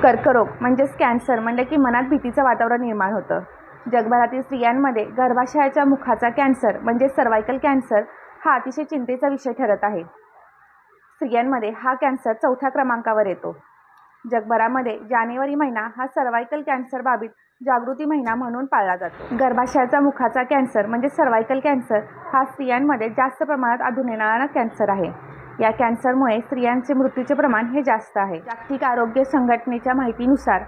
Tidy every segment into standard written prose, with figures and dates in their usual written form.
कर्करोग म्हणजेच कॅन्सर म्हणले की मनात भीतीचं वातावरण निर्माण होतं. जगभरातील स्त्रियांमध्ये गर्भाशयाच्या मुखाचा कॅन्सर म्हणजे सर्वायकल कॅन्सर हा अतिशय चिंतेचा विषय ठरत आहे. स्त्रियांमध्ये हा कॅन्सर 4थ्या क्रमांकावर येतो. जगभरामध्ये जानेवारी महिना हा सर्वायकल कॅन्सर बाबत जागृती महिना म्हणून पाळला जातो. गर्भाशयाचा मुखाचा कॅन्सर म्हणजे सर्वायकल कॅन्सर हा स्त्रियांमध्ये जास्त प्रमाणात आढळून येणारा कॅन्सर आहे. या कॅन्सरमुळे स्त्रियांचे मृत्यूचे प्रमाण हे जास्त आहे. जागतिक आरोग्य संघटनेच्या माहितीनुसार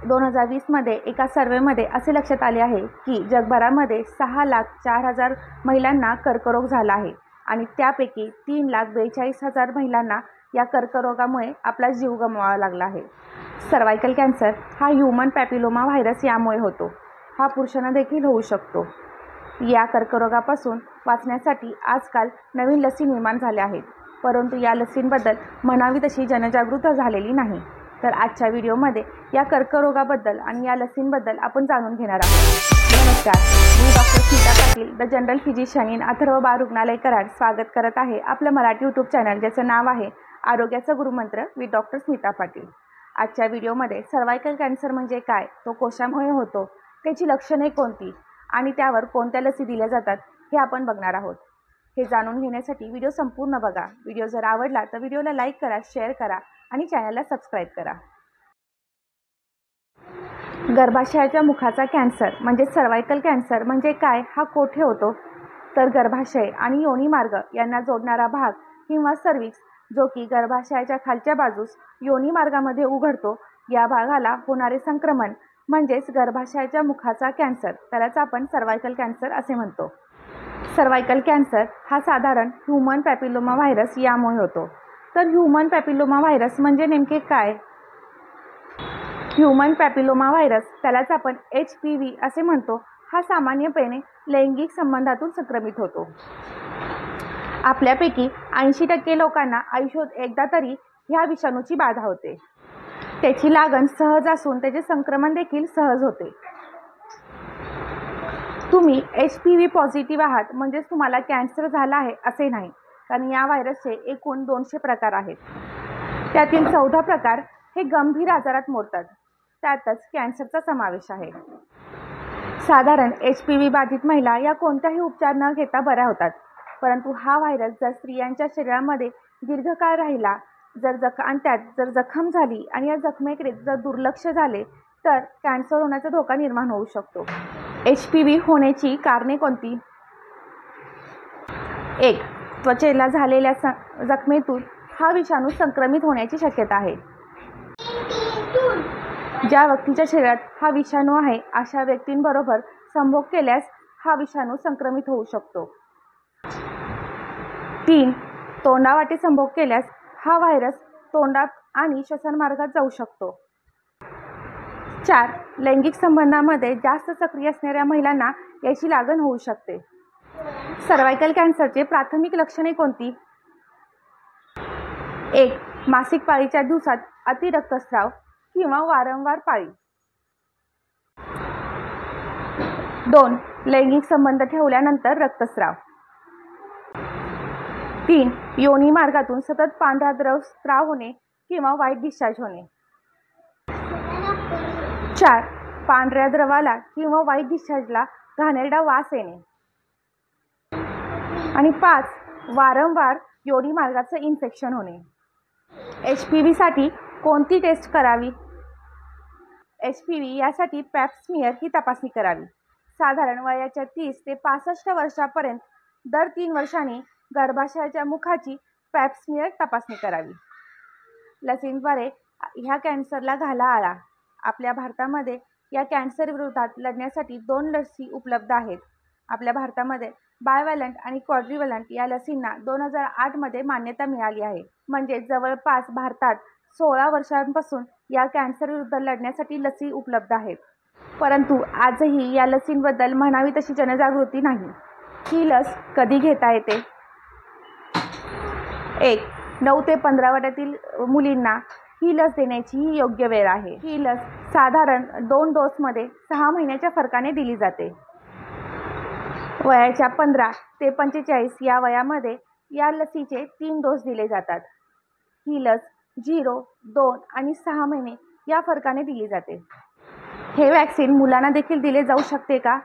2020 मध्ये एका सर्व्हेमध्ये असे लक्षात आले आहे की जगभरामध्ये 6,04,000 महिलांना कर्करोग झाला आहे आणि त्यापैकी 3,42,000 महिलांना या कर्करोगामुळे आपला जीव गमवावा लागला आहे. सर्वायकल कॅन्सर हा ह्यूमन पॅपिलोमा व्हायरस यामुळे होतो. हा पुरुषांना देखील होऊ शकतो. या कर्करोगापासून वाचण्यासाठी आजकाल नवीन लसी निर्माण झाल्या आहेत, परंतु या लसींबद्दल म्हणावी तशी जनजागृती झालेली नाही. तर आजच्या व्हिडिओमध्ये या कर्करोगाबद्दल आणि या लसींबद्दल आपण जाणून घेणार आहोत. नमस्कार, मी doctor Smita Patil, the general physician in Atharva Bal रुग्णालय कराड स्वागत करत आहे आपलं मराठी यूट्यूब चॅनल ज्याचं नाव आहे आरोग्याचा गुरुमंत्र विथ डॉक्टर स्मिता पाटील. आजच्या व्हिडिओमध्ये सर्वायकल कॅन्सर म्हणजे काय, तो कशामुळे होतो, त्याची लक्षणे कोणती आणि त्यावर कोणत्या लसी दिल्या जातात हे आपण बघणार आहोत. हे जाणून घेण्यासाठी व्हिडिओ संपूर्ण बघा. व्हिडिओ जर आवडला तर व्हिडिओला लाईक करा, शेअर करा आणि चॅनलला सबस्क्राईब करा. गर्भाशयाच्या मुखाचा कॅन्सर म्हणजे सर्वायकल कॅन्सर म्हणजे काय, हा कोठे होतो, तर गर्भाशय आणि योनी मार्ग यांना जोडणारा भाग किंवा सर्व्हिक्स जो की गर्भाशयाच्या खालच्या बाजूस योनी मार्गामध्ये उघडतो, या भागाला होणारे संक्रमण म्हणजेच गर्भाशयाच्या मुखाचा कॅन्सर, त्यालाच आपण सर्वायकल कॅन्सर असे म्हणतो. सर्वायकल कॅन्सर हा साधारण ह्यूमन पॅपिलोमा व्हायरस यामुळे होतो. तर ह्यूमन पॅपिलोमा व्हायरस म्हणजे नेमके काय? ह्यूमन पॅपिलोमा व्हायरस त्यालाच आपण HPV असे म्हणतो. हा सामान्यपणे लैंगिक संबंधातून संक्रमित होतो. आपल्यापैकी 80% लोकांना आयुष्यात एकदा तरी ह्या विषाणूची बाधा होते. त्याची लागण सहज असून त्याचे संक्रमण देखील सहज होते. तुम्ही HPV पॉझिटिव्ह आहात म्हणजेच तुम्हाला कॅन्सर झाला आहे असे नाही, कारण या व्हायरसचे एकूण 200 प्रकार आहेत. त्यातील 14 प्रकार हे गंभीर आजारात मोडतात. त्यातच कॅन्सरचा समावेश आहे. साधारण HPV बाधित महिला या कोणत्याही उपचार न घेता बऱ्या होतात, परंतु हा व्हायरस जर स्त्रियांच्या शरीरामध्ये दीर्घकाळ राहिला आणि त्यात जर जखम झाली आणि या जखमेकडे जर दुर्लक्ष झाले तर कॅन्सर होण्याचा धोका निर्माण होऊ शकतो. HPV होण्याची कारणे कोणती? 1. त्वचेला झालेल्या जखमेतून हा विषाणू संक्रमित होण्याची शक्यता आहे. ज्या व्यक्तीच्या शरीरात हा विषाणू आहे अशा व्यक्तींबरोबर संभोग केल्यास हा विषाणू संक्रमित होऊ शकतो. 3. तोंडावाटे संभोग केल्यास हा व्हायरस तोंडात आणि श्वसनमार्गात जाऊ शकतो. 4. लैंगिक संबंधामध्ये जास्त सक्रिय असणाऱ्या महिलांना याची लागण होऊ शकते. सर्वायकल कॅन्सरचे प्राथमिक लक्षणे कोणती? 1. मासिक पाळीच्या दिवसात अति रक्तस्राव किंवा वारंवार पाळी. 2. लैंगिक संबंध ठेवल्यानंतर रक्तस्राव. 3. योनी मार्गातून सतत पांढरा द्रव स्राव होणे किंवा व्हाईट डिस्चार्ज होणे. 4. पांढऱ्या द्रवाला किंवा व्हाईट डिस्चार्जला घाणेरडा वास येणे. आणि 5. वारंवार योनी मार्गाचं इन्फेक्शन होणे. HPV साठी कोणती टेस्ट करावी? HPV यासाठी पॅप स्मिअर ही तपासणी करावी. साधारण वयाच्या 30 ते 65 वर्षापर्यंत दर 3 वर्षांनी गर्भाशयाच्या मुखाची पॅप स्मिअर तपासणी करावी. लसींद्वारे ह्या कॅन्सरला घाला आळा. आपल्या भारतामध्ये या कॅन्सर विरोधात लढण्यासाठी 2 लसी उपलब्ध आहेत. आपल्या भारतामध्ये बायव्हॅलंट आणि क्वाड्रिव्हॅलंट या लसींना 2008 मध्ये मान्यता मिळाली आहे. म्हणजे जवळपास भारतात 16 वर्षांपासून या कॅन्सर विरुद्ध लढण्यासाठी लसी उपलब्ध आहेत. परंतु आजही या लसींबद्दल म्हणावी तशी जनजागृती नाही. ही लस कधी घेता येते? 1. 9 ते 15 वर्षातील मुलींना ही लस देण्याची ही योग्य वेळ आहे. ही लस साधारण 2 डोसमध्ये 6 महिन्याच्या फरकाने दिली जाते. वयाच्या 15 ते 45 या वयामध्ये या लसीचे 3 डोस दिले जातात. ही लस 0, 2 आणि 6 महिने या फरकाने दिली जाते. हे वॅक्सिन मुलांना देखील दिले जाऊ शकते का?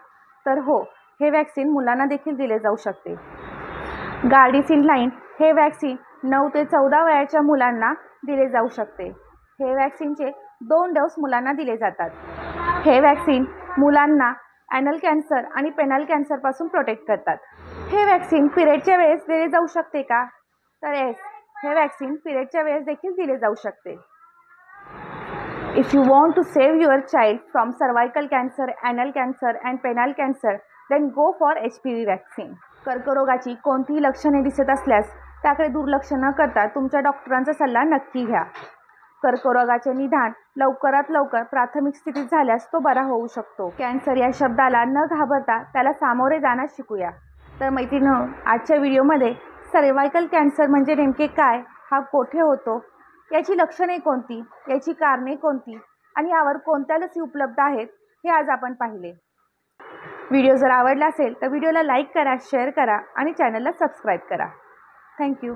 तर हो, हे वॅक्सिन मुलांना देखील दिले जाऊ शकते. गार्डिसिल 9 हे वॅक्सिन 9 ते 14 वयाच्या मुलांना दिले जाऊ शकते. हे वॅक्सिनचे 2 डोस मुलांना दिले जातात. हे वॅक्सिन मुलांना ॲनल कॅन्सर आणि पेनल कॅन्सरपासून प्रोटेक्ट करतात. हे वॅक्सिन पिरियडच्या वेळेस दिले जाऊ शकते का? तर येस, हे वॅक्सिन पिरियडच्या वेळेस देखील दिले जाऊ शकते. If you want to save your child from cervical cancer, anal cancer and penile cancer, then go for HPV vaccine. कर्करोगाची कोणतीही लक्षणे दिसत असल्यास त्याकडे दुर्लक्ष न करता तुमच्या डॉक्टरांचा सल्ला नक्की घ्या. कर्करोगाचे निदान लवकरात लवकर प्राथमिक स्थितीत झाल्यास तो बरा होऊ शकतो. कॅन्सर या शब्दाला न घाबरता त्याला सामोरे जाण्यास शिकूया. तर मैत्रिणींनो, आजच्या व्हिडिओमध्ये सर्व्हायकल कॅन्सर म्हणजे नेमके काय, हा कोठे होतो, याची लक्षणे कोणती, याची कारणे कोणती आणि यावर कोणत्या लसी उपलब्ध आहेत हे आज आपण पाहिले. व्हिडिओ जर आवडला असेल तर व्हिडिओला लाईक करा, शेअर करा आणि चॅनलला सबस्क्राईब करा. थँक्यू.